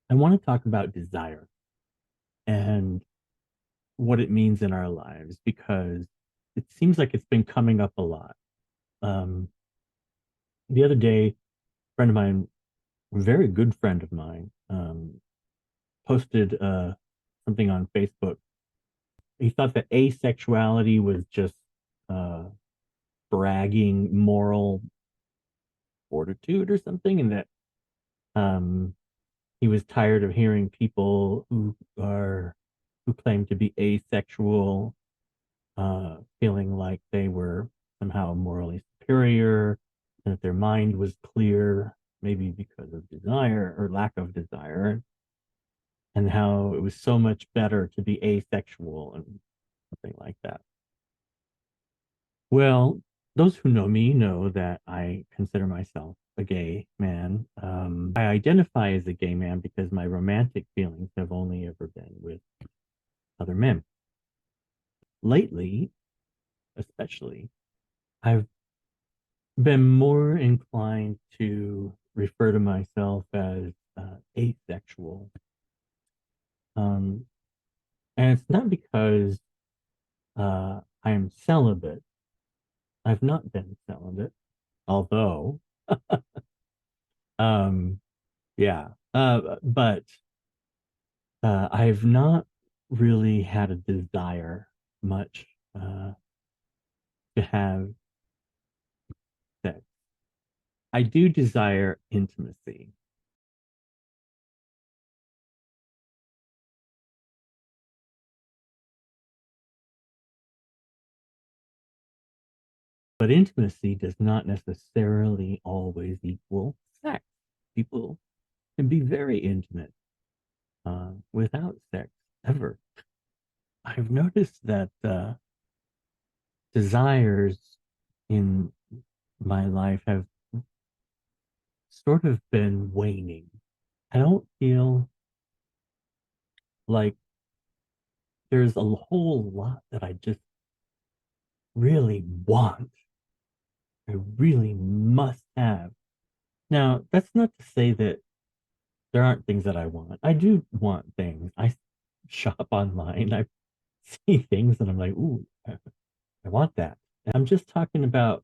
I want to talk about desire and what it means in our lives because it seems like it's been coming up a lot. Um, the other day, a friend of mine, a very good friend of mine, posted something on Facebook. He thought that asexuality was just uh, bragging moral fortitude or something, and that um, he was tired of hearing people who claim to be asexual feeling like they were somehow morally superior and that their mind was clear, maybe because of desire or lack of desire, and how it was so much better to be asexual and something like that. Well, those who know me know that I consider myself a gay man. I identify as a gay man because my romantic feelings have only ever been with other men. Lately, especially, I've been more inclined to refer to myself as asexual. Um, and it's not because I'm celibate. I've not been celibate, although, um, yeah, but I've not really had a desire much to have sex. I do desire intimacy. But intimacy does not necessarily always equal sex. People can be very intimate without sex ever. I've noticed that desires in my life have sort of been waning. I don't feel like there's a whole lot that I just really want. I really must have. Now, that's not to say that there aren't things that I want. I do want things. I shop online. I see things and I'm like, ooh, I want that. And I'm just talking about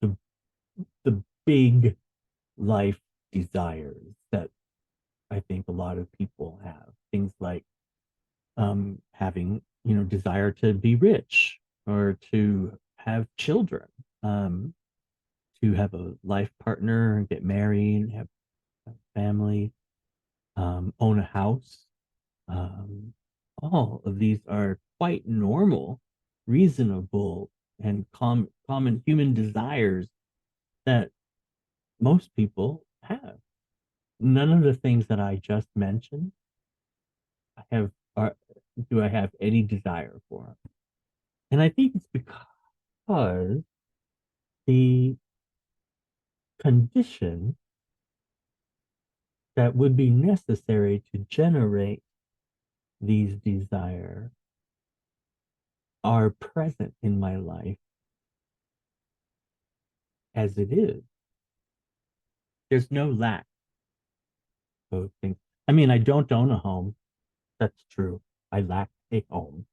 the the big life desires that I think a lot of people have. Things like having, desire to be rich or to have children, um, to have a life partner, get married, have a family, own a house. Um, all of these are quite normal, reasonable, and common human desires that most people have. None of the things that I just mentioned I have are do I have any desire for. And I think it's because the condition that would be necessary to generate these desire are present in my life as it is. There's no lack of things. I mean, I don't own a home. That's true. I lack a home.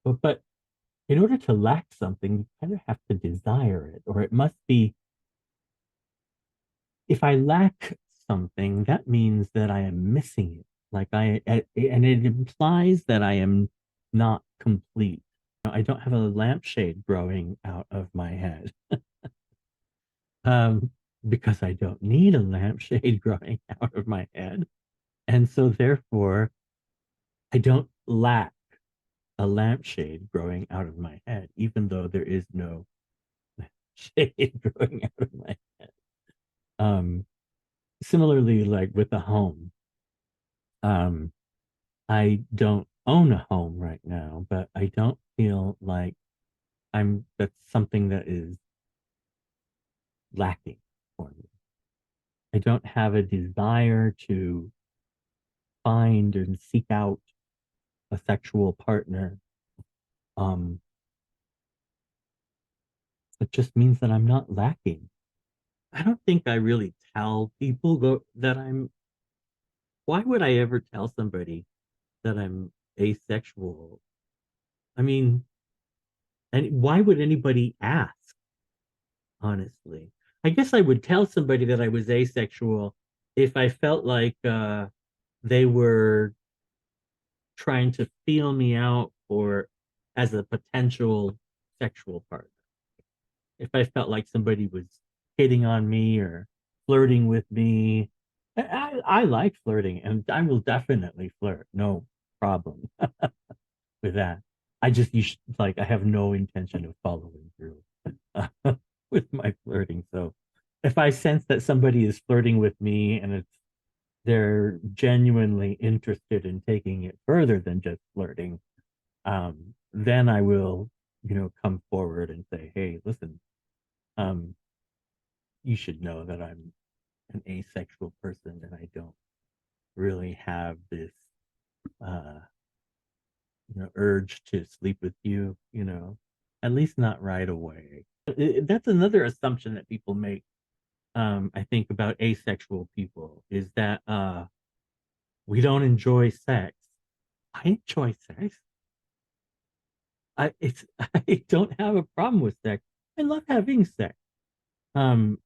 But in order to lack something, you kind of have to desire it, or it must be, if I lack something, that means that I am missing it. And it implies that I am not complete. I don't have a lampshade growing out of my head, um, because I don't need a lampshade growing out of my head. And so therefore, I don't lack a lampshade growing out of my head, even though there is no shade growing out of my head. Um, Similarly, like with a home, um, I don't own a home right now, but I don't feel like that's something that is lacking for me. I don't have a desire to find and seek out a sexual partner. Um, it just means that I'm not lacking. I don't think I really tell people that I'm why would I ever tell somebody that I'm asexual? I mean, and why would anybody ask, honestly? I guess I would tell somebody that I was asexual if I felt like they were trying to feel me out for as a potential sexual partner. If I felt like somebody was hitting on me or flirting with me, I like flirting and I will definitely flirt. No problem with that. I just you should, like I have no intention of following through with my flirting. So if I sense that somebody is flirting with me and they're genuinely interested in taking it further than just flirting, then I will, come forward and say, hey, listen, um, you should know that I'm an asexual person and I don't really have this uh urge to sleep with you, at least not right away. That's another assumption that people make, I think, about asexual people is that we don't enjoy sex. I enjoy sex. I don't have a problem with sex. I love having sex. When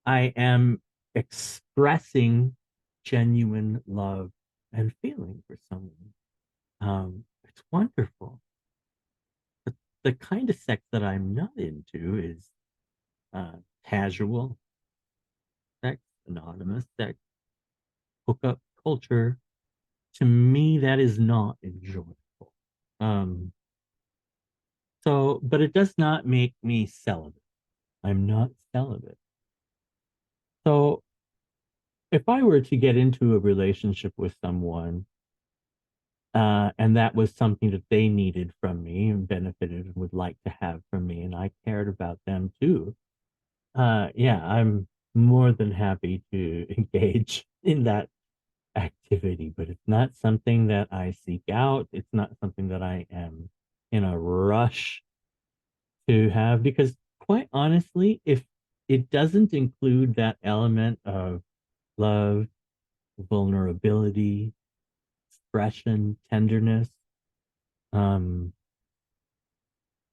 I am expressing genuine love and feeling for someone. It's wonderful. But the kind of sex that I'm not into is casual sex, anonymous sex, hookup culture. To me, that is not enjoyable. Um, but it does not make me celibate. I'm not celibate. So if I were to get into a relationship with someone, and that was something that they needed from me and benefited and would like to have from me, and I cared about them too, yeah, I'm more than happy to engage in that activity, but it's not something that I seek out. It's not something that I am in a rush to have because, quite honestly, if it doesn't include that element of love, vulnerability, expression, tenderness, um,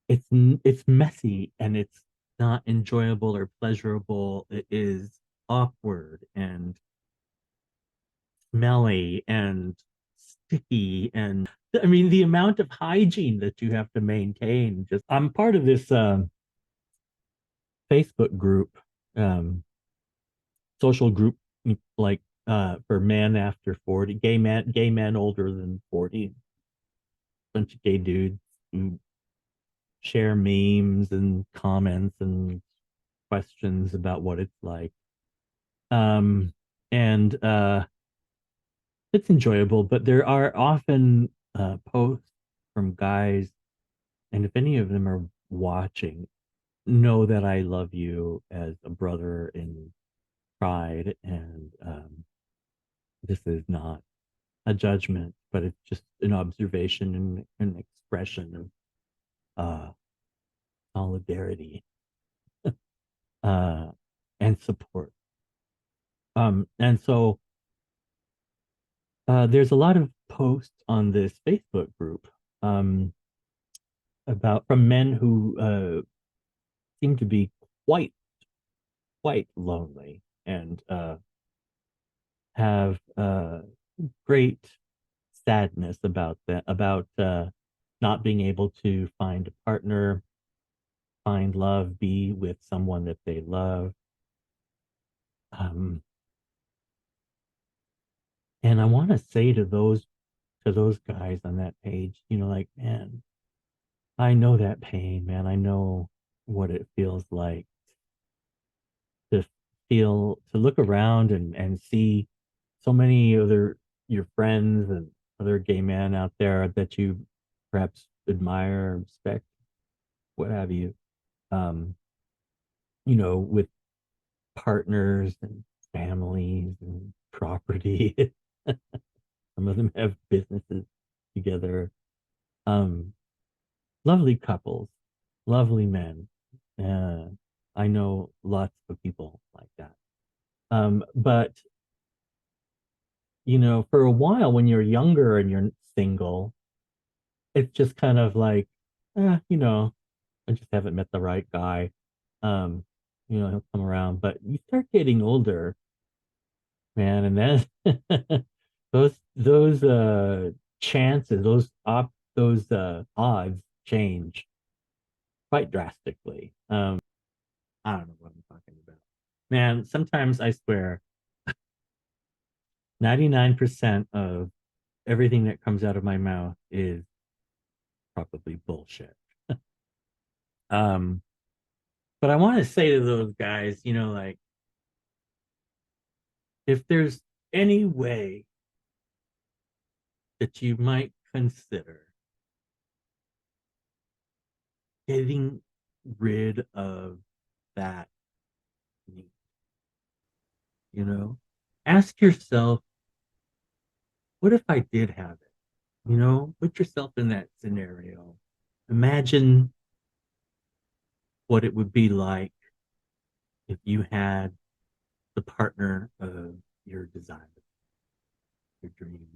it's messy and it's not enjoyable or pleasurable. It is awkward and smelly and sticky and I mean the amount of hygiene that you have to maintain. Just I'm part of this Facebook group, um, social group like for men after 40, gay men older than 40, bunch of gay dudes who share memes and comments and questions about what it's like. Um, and it's enjoyable, but there are often posts from guys, and if any of them are watching, know that I love you as a brother in pride, and this is not a judgment, but it's just an observation and an expression of solidarity uh, and support. And so there's a lot of posts on this Facebook group um, about from men who seem to be quite quite lonely and have great sadness about that about not being able to find a partner, find love, be with someone that they love. Um, and I want to say to those guys on that page, like, man, I know that pain, man. I know what it feels like to to look around and see so many other your friends and other gay men out there that you perhaps admire, respect, what have you, um, with partners and families and property. Some of them have businesses together. Um, Lovely couples, lovely men. Uh, I know lots of people like that. But for a while when you're younger and you're single, it's just kind of like, eh, I just haven't met the right guy. Um, he'll come around. But you start getting older, man, and then those chances, those odds change quite drastically. I don't know what I'm talking about. Man, sometimes I swear 99% of everything that comes out of my mouth is probably bullshit. Um, but I want to say to those guys, like, if there's any way that you might consider getting rid of that need, you know, ask yourself, what if I did have it? Put yourself in that scenario. Imagine what it would be like if you had the partner of your desire, your dream.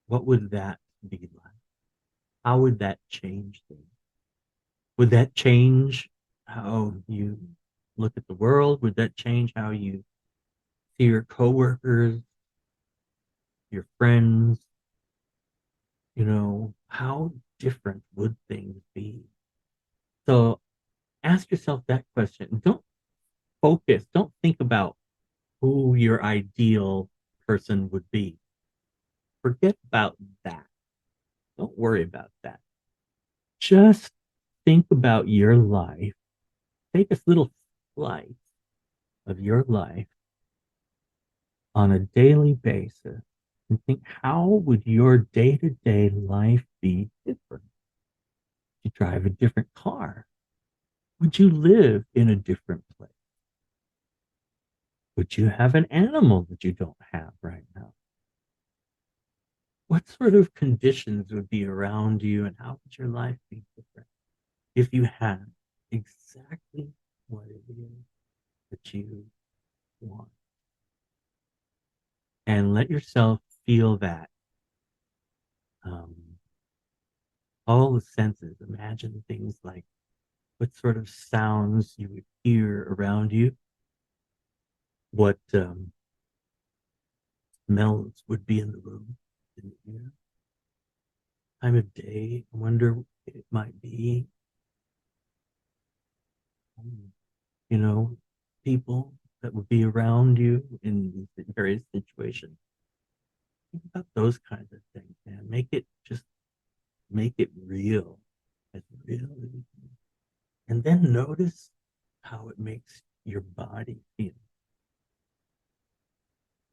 What would that be like? How would that change things? Would that change how you look at the world? Would that change how you see your coworkers, your friends? How different would things be? So ask yourself that question. Don't think about who your ideal person would be. Forget about that. Don't worry about that. Just think about your life. Take this little slice of your life on a daily basis and think, how would your day-to-day life be different? Would you drive a different car? Would you live in a different place? Would you have an animal that you don't have right now? What sort of conditions would be around you, and how would your life be different if you had exactly what it is that you want? And let yourself feel that. Um, all the senses. Imagine things like what sort of sounds you would hear around you, what smells would be in the room, in the air, time of day. I wonder it might be. Um, you know, people that would be around you in these various situations. Think about those kinds of things, man. Make it real, as real as you can. And then notice how it makes your body feel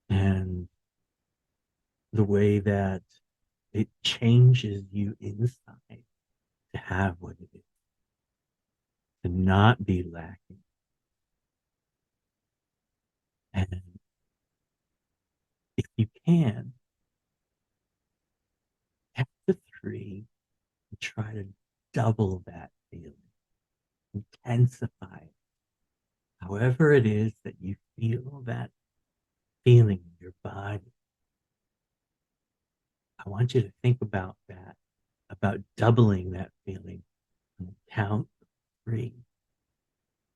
and the way that it changes you inside to have what it is, to not be lacking. And if you can, count to three and try to double that feeling, intensify it. However it is that you feel that feeling in your body, I want you to think about that, about doubling that feeling on the count of three.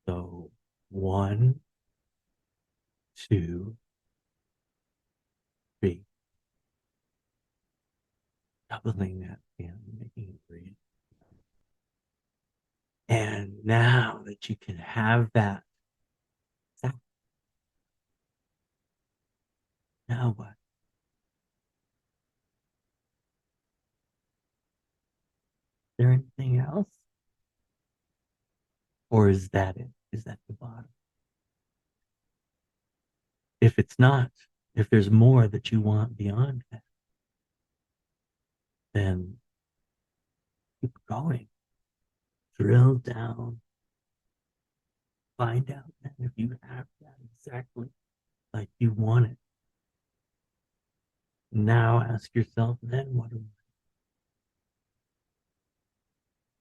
So 1, 2, 3. Doubling that feeling, making it real. And now that you can have that, now what? Is there anything else? Or is that it? Is that the bottom? If it's not, if there's more that you want beyond that, then keep going. Drill down. Find out then if you have that exactly like you want it. Now ask yourself, then what do I?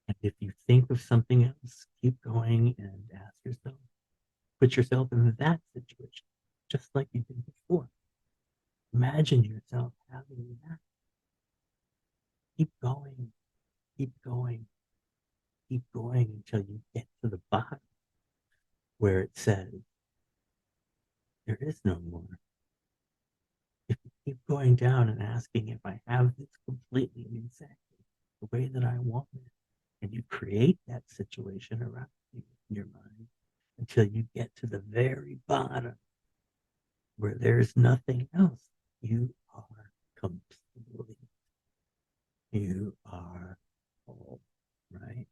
And if you think of something else, keep going and ask yourself, Put yourself in that situation, just like you did before. Imagine yourself having that. Keep going, keep going, keep going until you get to the bottom where it says, there is no more. If you keep going down and asking if I have this completely and exactly the way that I want it, and you create that situation around you in your mind until you get to the very bottom where there's nothing else, you are complete. You are whole, right?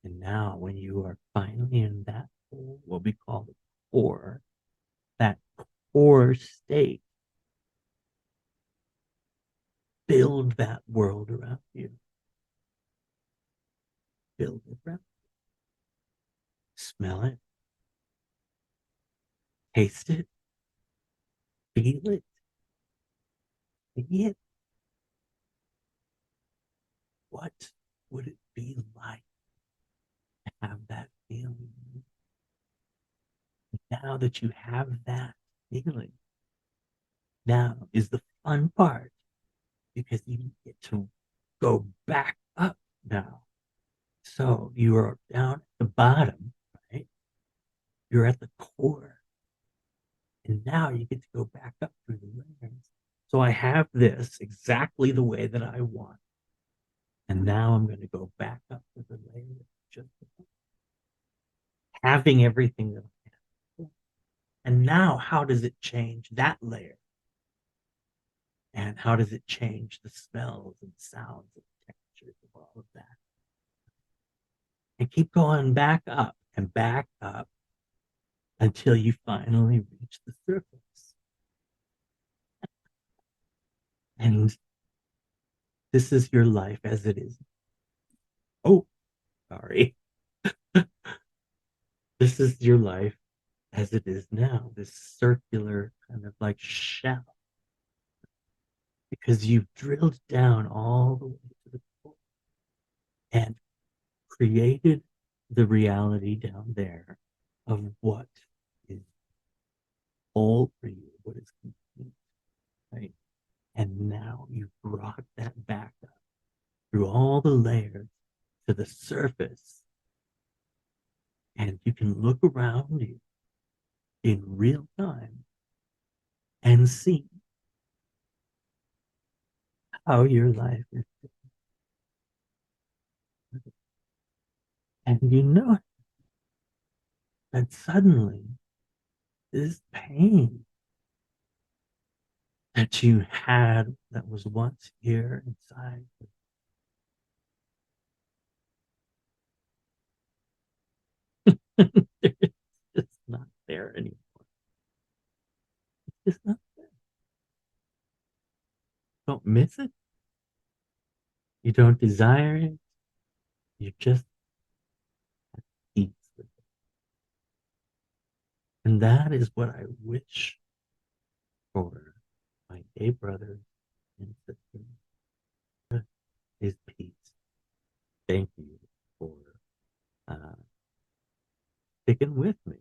And now, when you are finally in that whole, what we call the core, that core state, build that world around you. Build it around. Smell it, taste it, feel it, see it. What would it be like to have that feeling? Now that you have that feeling, now is the fun part because you get to go back up now. So you are down at the bottom, right? You're at the core. And now you get to go back up through the layers. So I have this exactly the way that I want. And now I'm going to go back up to the layer, just having everything that I have. And now, how does it change that layer? And how does it change the smells and sounds and textures of all of that? And keep going back up and back up until you finally reach the surface. And this is your life as it is. Oh, sorry. This is your life as it is now, this circular kind of like shell, because you've drilled down all the way to the core and created the reality down there of what is all for you, what is complete, right? And now you've brought that back up through all the layers to the surface, and you can look around you in real time and see how your life is. And you know that suddenly this pain that you had that was once here inside, it's just not there anymore. It's just not there. Don't miss it. You don't desire it. You just eat with it. And that is what I wish for my gay brothers and sisters, is peace. Thank you for uh, sticking with me.